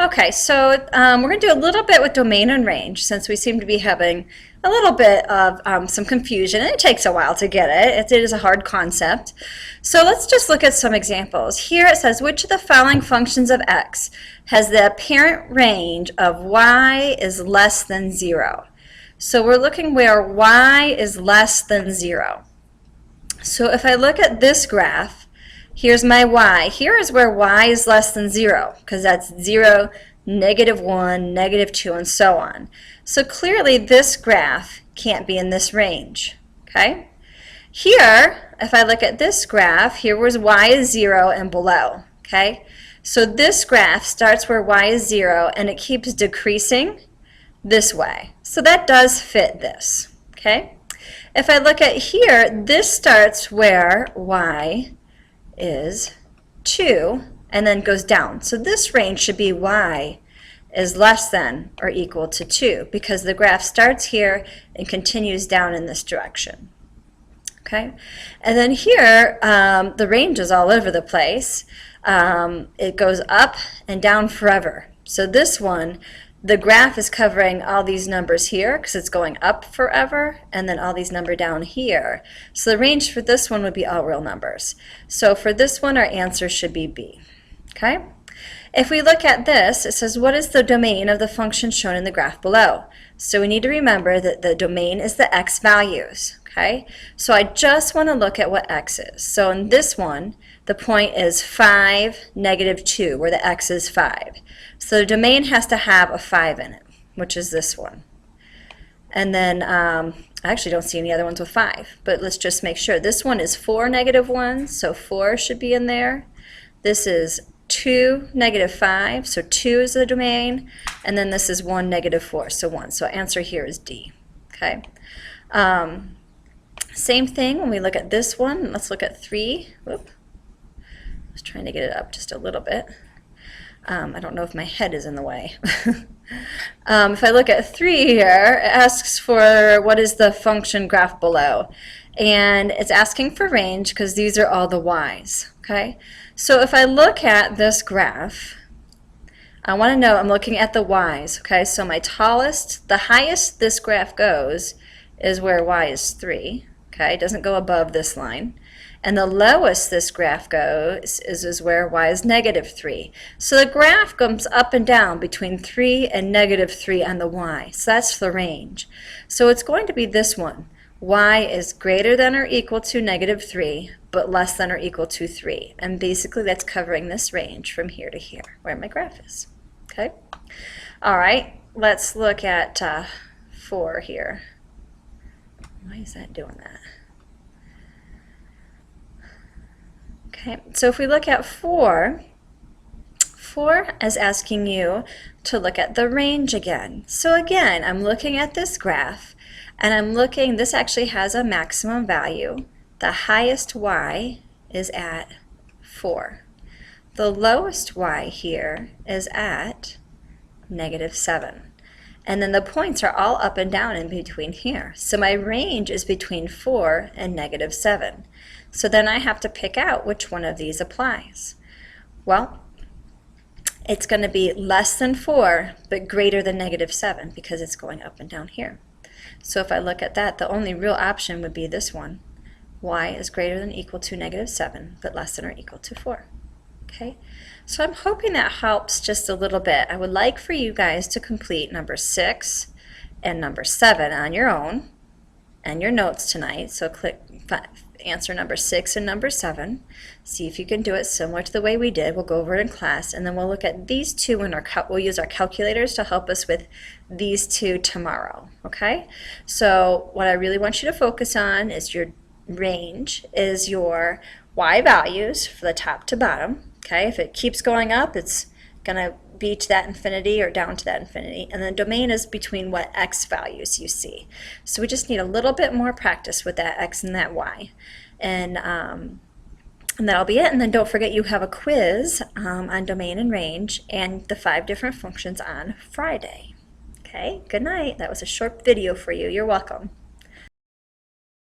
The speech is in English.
Okay, so we're going to do a little bit with domain and range since we seem to be having a little bit of some confusion, and it takes a while to get it. It is a hard concept. So let's just look at some examples. Here it says, which of the following functions of x has the apparent range of y is less than 0? So we're looking where y is less than 0. So if I look at this graph, here's my y. Here is where y is less than 0, because that's 0, -1, -2, and so on. So clearly this graph can't be in this range, okay? Here, if I look at this graph, here where y is 0 and below, okay? So this graph starts where y is 0 and it keeps decreasing this way. So that does fit this, okay? If I look at here, this starts where y is 2 and then goes down. So this range should be y is less than or equal to 2 because the graph starts here and continues down in this direction. Okay, and then here the range is all over the place. It goes up and down forever. So this one, the graph is covering all these numbers here because it's going up forever, and then all these numbers down here. So the range for this one would be all real numbers. So for this one, our answer should be B. Okay? If we look at this, it says, what is the domain of the function shown in the graph below? So we need to remember that the domain is the x values. Okay? So I just want to look at what x is. So in this one, the point is 5, -2, where the x is 5. So the domain has to have a 5 in it, which is this one. And then I actually don't see any other ones with 5, but let's just make sure. This one is 4, -1, so 4 should be in there. This is 2, -5, so 2 is the domain. And then this is 1, -4, so 1. So answer here is D. Okay. Same thing when we look at this one. Let's look at 3. Whoop. I was trying to get it up just a little bit. I don't know if my head is in the way. If I look at 3 here, it asks for what is the function graph below. And it's asking for range because these are all the y's. Okay? So if I look at this graph, I want to know I'm looking at the y's. Okay? So my tallest, the highest this graph goes is where y is 3. Okay? It doesn't go above this line. And the lowest this graph goes is where y is -3. So the graph comes up and down between 3 and -3 on the y. So that's the range. So it's going to be this one. Y is greater than or equal to -3, but less than or equal to 3. And basically that's covering this range from here to here, where my graph is. Okay? All right, let's look at 4 here. Why is that doing that? Okay, so if we look at 4, 4 is asking you to look at the range again. So again, I'm looking at this graph, and I'm looking, this actually has a maximum value. The highest y is at 4. The lowest y here is at -7. And then the points are all up and down in between here. So my range is between 4 and -7. So then I have to pick out which one of these applies. Well, it's going to be less than 4, but greater than -7 because it's going up and down here. So if I look at that, the only real option would be this one. Y is greater than or equal to -7, but less than or equal to 4. Okay, so I'm hoping that helps just a little bit. I would like for you guys to complete number 6 and number 7 on your own and your notes tonight. So click answer number 6 and number 7. See if you can do it similar to the way we did. We'll go over it in class, and then we'll look at these two and we'll use our calculators to help us with these two tomorrow. Okay, so what I really want you to focus on is your range, is your y values from the top to bottom. Okay, if it keeps going up, it's going to be to that infinity or down to that infinity. And the domain is between what x values you see. So we just need a little bit more practice with that x and that y. And that'll be it. And then don't forget you have a quiz on domain and range and the 5 different functions on Friday. Okay, good night. That was a short video for you. You're welcome.